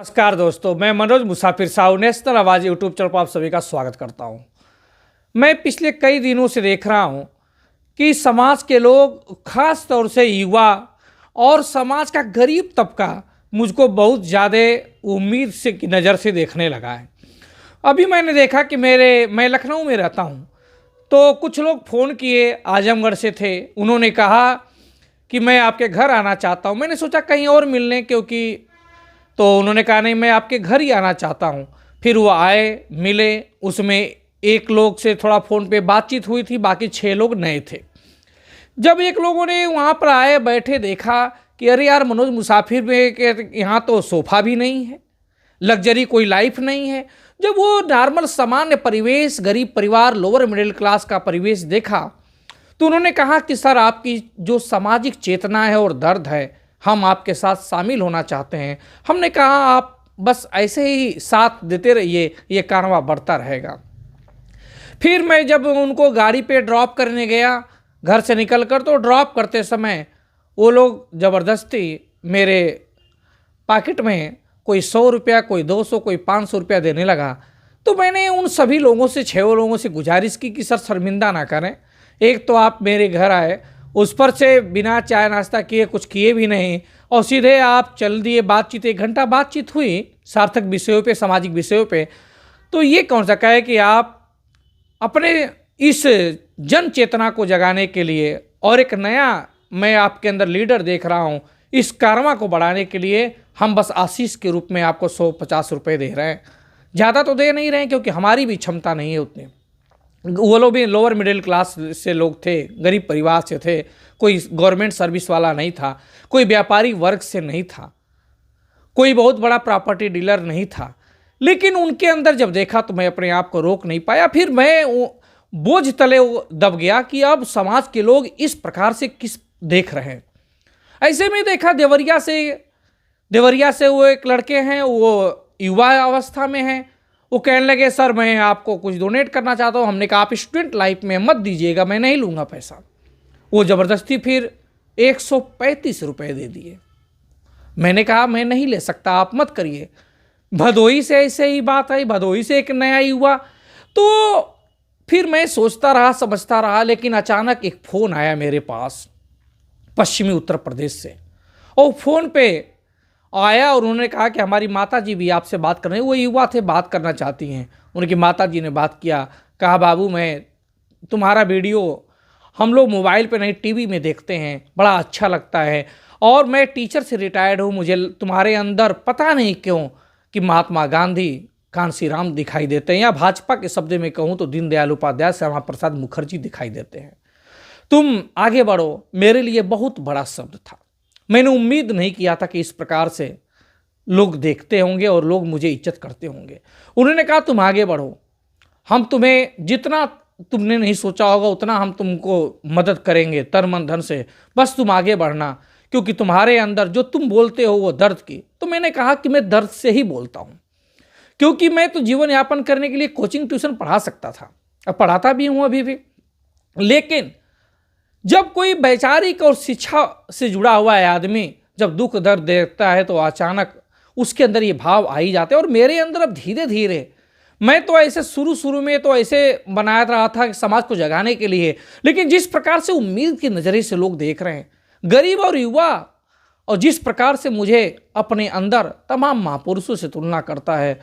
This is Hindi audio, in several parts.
नमस्कार दोस्तों, मैं मनोज मुसाफिर साहू नेशनल आवाज़ यूट्यूब चैनल पर आप सभी का स्वागत करता हूं। मैं पिछले कई दिनों से देख रहा हूं कि समाज के लोग, खास तौर से युवा और समाज का गरीब तबका मुझको बहुत ज़्यादा उम्मीद से की नज़र से देखने लगा है। अभी मैंने देखा कि मैं लखनऊ में रहता हूं, तो कुछ लोग फ़ोन किए, आजमगढ़ से थे। उन्होंने कहा कि मैं आपके घर आना चाहता हूं। मैंने सोचा कहीं और मिल लें, क्योंकि तो उन्होंने कहा नहीं, मैं आपके घर ही आना चाहता हूँ। फिर वो आए, मिले। उसमें एक लोग से थोड़ा फ़ोन पे बातचीत हुई थी, बाकी 6 लोग नए थे। जब एक लोगों ने वहाँ पर आए, बैठे, देखा कि अरे यार मनोज मुसाफिर में के यहाँ तो सोफ़ा भी नहीं है, लग्जरी कोई लाइफ नहीं है। जब वो नॉर्मल सामान्य परिवेश, गरीब परिवार, लोअर मिडिल क्लास का परिवेश देखा, तो उन्होंने कहा कि सर, आपकी जो सामाजिक चेतना है और दर्द है, हम आपके साथ शामिल होना चाहते हैं। हमने कहा आप बस ऐसे ही साथ देते रहिए, ये कारवां बढ़ता रहेगा। फिर मैं जब उनको गाड़ी पे ड्रॉप करने गया घर से निकलकर, तो ड्रॉप करते समय वो लोग ज़बरदस्ती मेरे पॉकेट में कोई 100 रुपया, कोई 200, कोई 500 रुपया देने लगा। तो मैंने उन सभी लोगों से, 6 लोगों से गुजारिश की कि सर शर्मिंदा ना करें। एक तो आप मेरे घर आए, उस पर से बिना चाय नाश्ता किए, कुछ किए भी नहीं, और सीधे आप चल दिए। बातचीत 1 घंटा बातचीत हुई सार्थक विषयों पे, सामाजिक विषयों पे। तो ये कौन सा है कि आप अपने इस जन चेतना को जगाने के लिए और एक नया मैं आपके अंदर लीडर देख रहा हूँ, इस कारवां को बढ़ाने के लिए हम बस आशीष के रूप में आपको 150 रुपये दे रहे हैं। ज़्यादा तो दे नहीं रहे हैं, क्योंकि हमारी भी क्षमता नहीं है उतनी। वो लोग भी लोअर मिडिल क्लास से लोग थे, गरीब परिवार से थे, कोई गवर्नमेंट सर्विस वाला नहीं था, कोई व्यापारी वर्ग से नहीं था, कोई बहुत बड़ा प्रॉपर्टी डीलर नहीं था। लेकिन उनके अंदर जब देखा तो मैं अपने आप को रोक नहीं पाया। फिर मैं बोझ तले दब गया कि अब समाज के लोग इस प्रकार से किस देख रहे हैं। ऐसे में देखा देवरिया से वो एक लड़के हैं, वो युवा अवस्था में हैं। वो कहने लगे सर, मैं आपको कुछ डोनेट करना चाहता हूँ। हमने कहा आप स्टूडेंट लाइफ में मत दीजिएगा, मैं नहीं लूँगा पैसा। वो ज़बरदस्ती फिर 135 रुपये दे दिए। मैंने कहा मैं नहीं ले सकता, आप मत करिए। भदोही से ऐसे ही बात आई, भदोही से एक नया युवा। तो फिर मैं सोचता रहा, समझता रहा, लेकिन अचानक एक फ़ोन आया मेरे पास पश्चिमी उत्तर प्रदेश से। और फ़ोन पे आया और उन्होंने कहा कि हमारी माताजी भी आपसे बात कर रही हैं। वो युवा थे, बात करना चाहती हैं। उनकी माताजी ने बात किया, कहा बाबू, मैं तुम्हारा वीडियो हम लोग मोबाइल पे नहीं, टीवी में देखते हैं, बड़ा अच्छा लगता है, और मैं टीचर से रिटायर्ड हूँ। मुझे तुम्हारे अंदर पता नहीं क्यों कि महात्मा गांधी, कांशीराम दिखाई देते हैं, या भाजपा के शब्द में कहूँ तो दीनदयाल उपाध्याय, श्यामा प्रसाद मुखर्जी दिखाई देते हैं। तुम आगे बढ़ो। मेरे लिए बहुत बड़ा शब्द था। मैंने उम्मीद नहीं किया था कि इस प्रकार से लोग देखते होंगे और लोग मुझे इज्जत करते होंगे। उन्होंने कहा तुम आगे बढ़ो, हम तुम्हें जितना तुमने नहीं सोचा होगा उतना हम तुमको मदद करेंगे तन मन धन से, बस तुम आगे बढ़ना, क्योंकि तुम्हारे अंदर जो तुम बोलते हो वो दर्द की। तो मैंने कहा कि मैं दर्द से ही बोलता हूँ, क्योंकि मैं तो जीवन यापन करने के लिए कोचिंग ट्यूशन पढ़ा सकता था, और पढ़ाता भी हूँ अभी भी। लेकिन जब कोई वैचारिक और शिक्षा से जुड़ा हुआ है आदमी, जब दुख दर्द देखता है, तो अचानक उसके अंदर ये भाव आ ही जाते हैं। और मेरे अंदर अब धीरे धीरे, मैं तो ऐसे शुरू में तो ऐसे बनाया रहा था कि समाज को जगाने के लिए, लेकिन जिस प्रकार से उम्मीद की नज़रिए से लोग देख रहे हैं, गरीब और युवा, और जिस प्रकार से मुझे अपने अंदर तमाम महापुरुषों से तुलना करता है,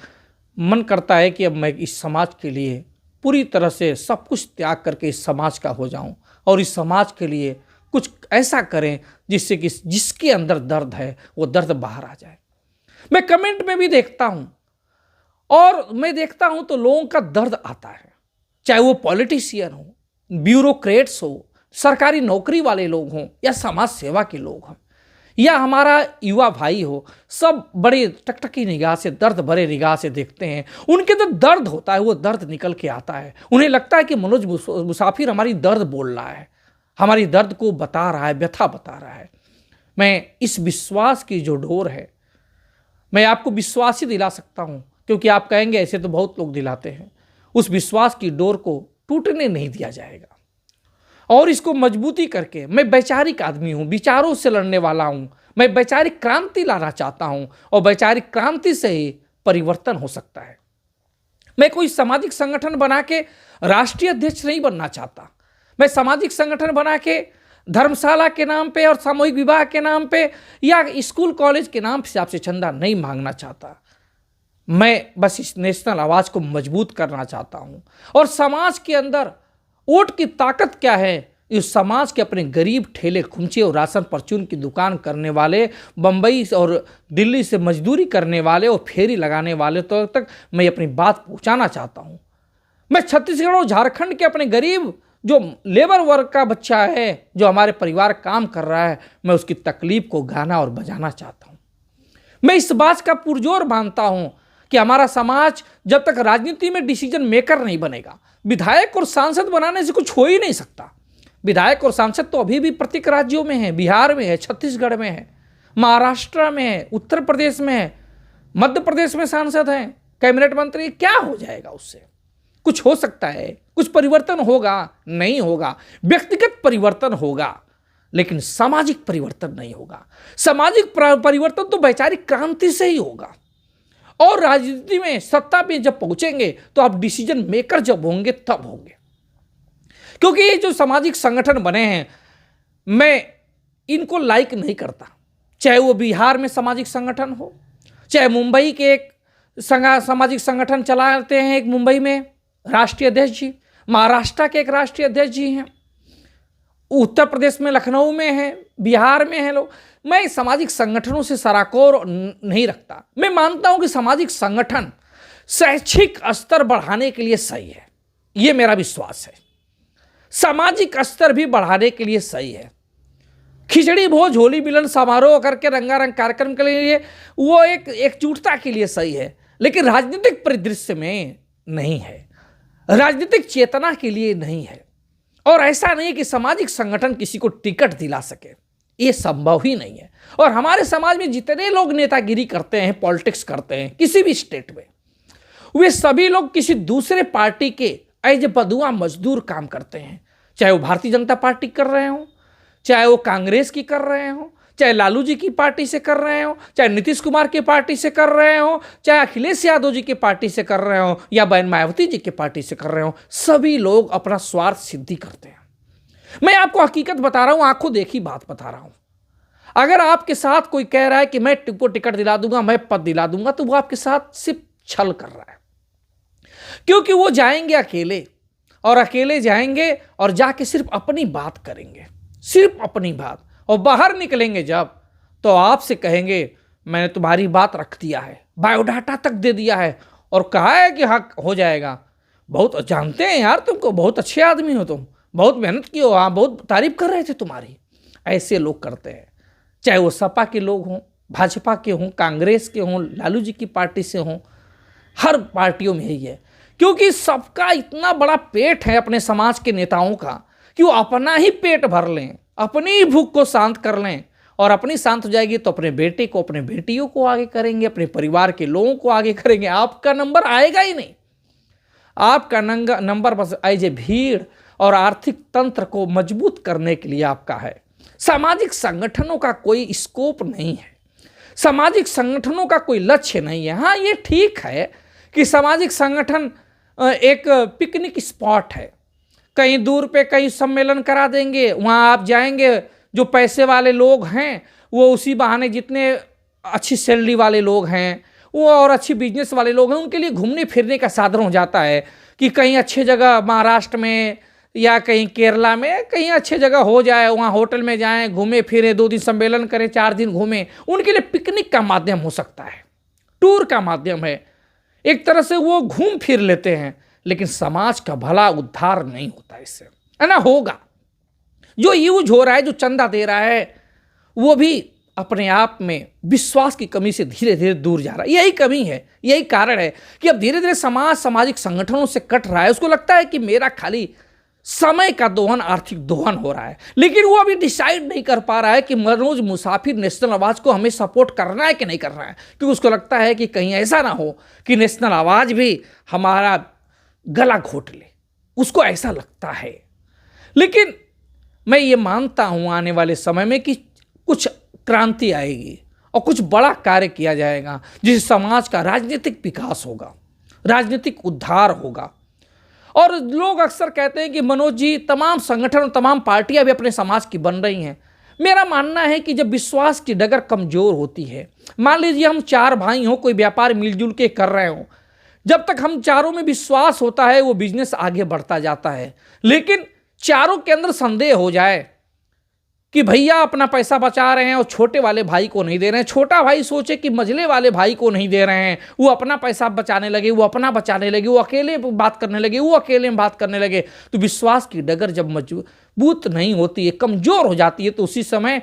मन करता है कि अब मैं इस समाज के लिए पूरी तरह से सब कुछ त्याग करके इस समाज का हो जाऊं, और इस समाज के लिए कुछ ऐसा करें जिससे कि जिसके अंदर दर्द है वो दर्द बाहर आ जाए। मैं कमेंट में भी देखता हूं, और मैं देखता हूं तो लोगों का दर्द आता है, चाहे वो पॉलिटिशियन हो, ब्यूरोक्रेट्स हो, सरकारी नौकरी वाले लोग हों, या समाज सेवा के लोग हों, या हमारा युवा भाई हो, सब बड़े टकटकी निगाह से, दर्द भरे निगाह से देखते हैं। उनके तो दर्द होता है, वो दर्द निकल के आता है। उन्हें लगता है कि मनोज मुसाफिर हमारी दर्द बोल रहा है, हमारी दर्द को बता रहा है, व्यथा बता रहा है। मैं इस विश्वास की जो डोर है, मैं आपको विश्वास ही दिला सकता हूँ, क्योंकि आप कहेंगे ऐसे तो बहुत लोग दिलाते हैं। उस विश्वास की डोर को टूटने नहीं दिया जाएगा। और इसको मजबूती करके, मैं वैचारिक आदमी हूं, विचारों से लड़ने वाला हूं, मैं वैचारिक क्रांति लाना चाहता हूं और वैचारिक क्रांति से ही परिवर्तन हो सकता है। मैं कोई सामाजिक संगठन बना के राष्ट्रीय अध्यक्ष नहीं बनना चाहता। मैं सामाजिक संगठन बना के धर्मशाला के नाम पे और सामूहिक विवाह के नाम पे या स्कूल कॉलेज के नाम से आपसे चंदा नहीं मांगना चाहता। मैं बस इस नेशनल आवाज को मजबूत करना चाहता हूं। और समाज के अंदर वोट की ताकत क्या है, इस समाज के अपने गरीब ठेले खुंचे और राशन परचून की दुकान करने वाले, बंबई और दिल्ली से मजदूरी करने वाले और फेरी लगाने वाले तक मैं अपनी बात पहुंचाना चाहता हूं। मैं छत्तीसगढ़ और झारखंड के अपने गरीब जो लेबर वर्ग का बच्चा है, जो हमारे परिवार काम कर रहा है, मैं उसकी तकलीफ को गाना और बजाना चाहता हूं। मैं इस बात का पुरजोर मानता हूं कि हमारा समाज जब तक राजनीति में डिसीजन मेकर नहीं बनेगा, विधायक और सांसद बनाने से कुछ हो ही नहीं सकता। विधायक और सांसद तो अभी भी प्रत्येक राज्यों में है, बिहार में है, छत्तीसगढ़ में है, महाराष्ट्र में है, उत्तर प्रदेश में है, मध्य प्रदेश में सांसद हैं, कैबिनेट मंत्री। क्या हो जाएगा उससे? कुछ हो सकता है, कुछ परिवर्तन होगा, नहीं होगा, व्यक्तिगत परिवर्तन होगा, लेकिन सामाजिक परिवर्तन नहीं होगा। सामाजिक परिवर्तन तो वैचारिक क्रांति से ही होगा। और राजनीति में सत्ता पे जब पहुंचेंगे तो आप डिसीजन मेकर जब होंगे तब होंगे। क्योंकि ये जो सामाजिक संगठन बने हैं, मैं इनको लाइक नहीं करता। चाहे वो बिहार में सामाजिक संगठन हो, चाहे मुंबई के एक सामाजिक संगठन चलाते हैं, एक मुंबई में राष्ट्रीय अध्यक्ष जी, महाराष्ट्र के एक राष्ट्रीय अध्यक्ष जी हैं, उत्तर प्रदेश में लखनऊ में है, बिहार में है लोग। मैं सामाजिक संगठनों से सराकोर नहीं रखता। मैं मानता हूं कि सामाजिक संगठन शैक्षिक स्तर बढ़ाने के लिए सही है, यह मेरा विश्वास है। सामाजिक स्तर भी बढ़ाने के लिए सही है। खिचड़ी भोज होली मिलन समारोह करके रंगारंग कार्यक्रम के लिए वो एक एकजुटता के लिए सही है, लेकिन राजनीतिक परिदृश्य में नहीं है, राजनीतिक चेतना के लिए नहीं है। और ऐसा नहीं कि सामाजिक संगठन किसी को टिकट दिला सके, ये संभव ही नहीं है। और हमारे समाज में जितने लोग नेतागिरी करते हैं, पॉलिटिक्स करते हैं किसी भी स्टेट में, वे सभी लोग किसी दूसरे पार्टी के एज बदुआ मजदूर काम करते हैं। चाहे वो भारतीय जनता पार्टी कर रहे हो, चाहे वो कांग्रेस की कर रहे हो, चाहे लालू जी की पार्टी से कर रहे हो, चाहे नीतीश कुमार की पार्टी से कर रहे हो, चाहे अखिलेश यादव जी की पार्टी से कर रहे हो, या बहन मायावती जी की पार्टी से कर रहे हो, सभी लोग अपना स्वार्थ सिद्धि करते हैं। मैं आपको हकीकत बता रहा हूं, आंखों देखी बात बता रहा हूं। अगर आपके साथ कोई कह रहा है कि मैं टिप्पो टिकट दिला दूंगा, मैं पद दिला दूंगा, तो वो आपके साथ सिर्फ छल कर रहा है। क्योंकि वो जाएंगे अकेले, और अकेले जाएंगे और जाके सिर्फ अपनी बात करेंगे, सिर्फ अपनी बात। और बाहर निकलेंगे जब, तो आपसे कहेंगे मैंने तुम्हारी बात रख दिया है, बायोडाटा तक दे दिया है और कहा है कि हक हो जाएगा। बहुत जानते हैं यार तुमको, बहुत अच्छे आदमी हो तुम, बहुत मेहनत की हो, हाँ बहुत तारीफ कर रहे थे तुम्हारी। ऐसे लोग करते हैं, चाहे वो सपा के लोग हों, भाजपा के हों, कांग्रेस के हों, लालू जी की पार्टी से हों, हर पार्टियों में यही है। क्योंकि सबका इतना बड़ा पेट है अपने समाज के नेताओं का कि वो अपना ही पेट भर लें, अपनी ही भूख को शांत कर लें, और अपनी शांत हो जाएगी तो अपने बेटे को, अपने बेटियों को आगे करेंगे, अपने परिवार के लोगों को आगे करेंगे। आपका नंबर आएगा ही नहीं। आपका नंबर बस एज ए भीड़ और आर्थिक तंत्र को मजबूत करने के लिए आपका है। सामाजिक संगठनों का कोई स्कोप नहीं है, सामाजिक संगठनों का कोई लक्ष्य नहीं है। हाँ, ये ठीक है कि सामाजिक संगठन एक पिकनिक स्पॉट है, कहीं दूर पे कहीं सम्मेलन करा देंगे, वहाँ आप जाएंगे, जो पैसे वाले लोग हैं वो उसी बहाने, जितने अच्छी सैलरी वाले लोग हैं वो और अच्छी बिजनेस वाले लोग हैं, उनके लिए घूमने फिरने का साधन हो जाता है कि कहीं अच्छे जगह महाराष्ट्र में या कहीं केरला में कहीं अच्छे जगह हो जाए, वहाँ होटल में जाएं, घूमे फिरे, 2 दिन सम्मेलन करें, 4 दिन घूमें। उनके लिए पिकनिक का माध्यम हो सकता है, टूर का माध्यम है, एक तरह से वो घूम फिर लेते हैं। लेकिन समाज का भला उद्धार नहीं होता इससे, है ना। होगा जो यूज हो रहा है, जो चंदा दे रहा है, वो भी अपने आप में विश्वास की कमी से धीरे धीरे दूर जा रहा है। यही कमी है, यही कारण है कि अब धीरे धीरे समाज सामाजिक संगठनों से कट रहा है। उसको लगता है कि मेरा खाली समय का दोहन, आर्थिक दोहन हो रहा है, लेकिन वो अभी डिसाइड नहीं कर पा रहा है कि मनोज मुसाफिर नेशनल आवाज को हमें सपोर्ट करना है कि नहीं करना है। क्योंकि उसको लगता है कि कहीं ऐसा ना हो कि नेशनल आवाज भी हमारा गला घोट ले, उसको ऐसा लगता है। लेकिन मैं ये मानता हूं आने वाले समय में कि कुछ क्रांति आएगी और कुछ बड़ा कार्य किया जाएगा, जिससे समाज का राजनीतिक विकास होगा, राजनीतिक उद्धार होगा। और लोग अक्सर कहते हैं कि मनोज जी, तमाम संगठन और तमाम पार्टियां भी अपने समाज की बन रही हैं। मेरा मानना है कि जब विश्वास की डगर कमजोर होती है, मान लीजिए हम 4 भाई हों, कोई व्यापार मिलजुल के कर रहे हों, जब तक हम चारों में विश्वास होता है वो बिजनेस आगे बढ़ता जाता है। लेकिन चारों के अंदर संदेह हो जाए कि भैया अपना पैसा बचा रहे हैं और छोटे वाले भाई को नहीं दे रहे हैं, छोटा भाई सोचे कि मझले वाले भाई को नहीं दे रहे हैं, वो अपना पैसा बचाने लगे, वो अपना बचाने लगे, वो अकेले बात करने लगे, वो अकेले में बात करने लगे, तो विश्वास की डगर जब मजबूत नहीं होती है, कमजोर हो जाती है, तो उसी समय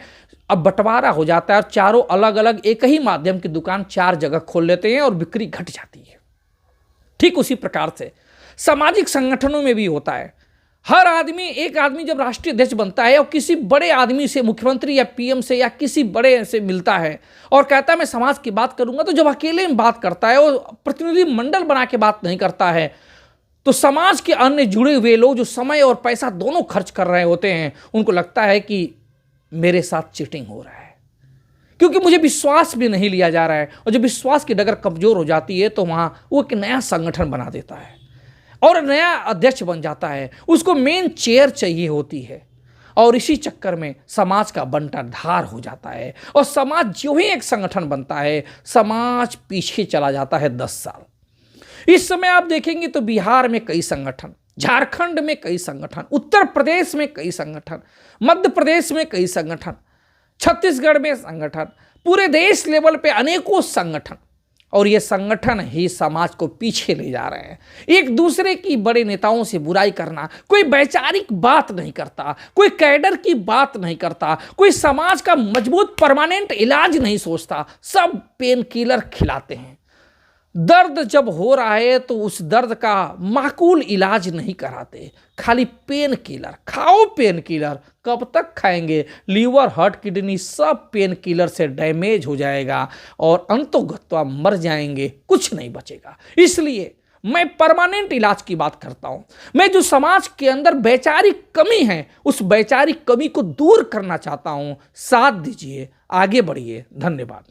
अब बंटवारा हो जाता है और चारों अलग अलग एक ही माध्यम की दुकान 4 जगह खोल लेते हैं और बिक्री घट जाती है। ठीक उसी प्रकार से सामाजिक संगठनों में भी होता है। हर आदमी, एक आदमी जब राष्ट्रीय अध्यक्ष बनता है और किसी बड़े आदमी से, मुख्यमंत्री या पीएम से या किसी बड़े से मिलता है और कहता है मैं समाज की बात करूंगा, तो जब अकेले में बात करता है और प्रतिनिधि मंडल बना के बात नहीं करता है, तो समाज के अन्य जुड़े हुए लोग जो समय और पैसा दोनों खर्च कर रहे होते हैं, उनको लगता है कि मेरे साथ चीटिंग हो रहा है, क्योंकि मुझे विश्वास भी नहीं लिया जा रहा है। और जब विश्वास की डगर कमजोर हो जाती है तो वहां वो एक नया संगठन बना देता है और नया अध्यक्ष बन जाता है, उसको मेन चेयर चाहिए होती है, और इसी चक्कर में समाज का बंटाढार हो जाता है। और समाज जो ही एक संगठन बनता है, समाज पीछे चला जाता है 10 साल। इस समय आप देखेंगे तो बिहार में कई संगठन, झारखंड में कई संगठन, उत्तर प्रदेश में कई संगठन, मध्य प्रदेश में कई संगठन, छत्तीसगढ़ में संगठन, पूरे देश लेवल पे अनेकों संगठन, और ये संगठन ही समाज को पीछे ले जा रहे हैं। एक दूसरे की बड़े नेताओं से बुराई करना, कोई वैचारिक बात नहीं करता, कोई कैडर की बात नहीं करता, कोई समाज का मजबूत परमानेंट इलाज नहीं सोचता, सब पेन किलर खिलाते हैं। दर्द जब हो रहा है तो उस दर्द का माकूल इलाज नहीं कराते, खाली पेन किलर खाओ। पेन किलर कब तक खाएंगे? लीवर, हार्ट, किडनी सब पेन किलर से डैमेज हो जाएगा और अंतोगत्वा मर जाएंगे, कुछ नहीं बचेगा। इसलिए मैं परमानेंट इलाज की बात करता हूं। मैं जो समाज के अंदर वैचारिक कमी है, उस वैचारिक कमी को दूर करना चाहता हूं। साथ दीजिए, आगे बढ़िए। धन्यवाद।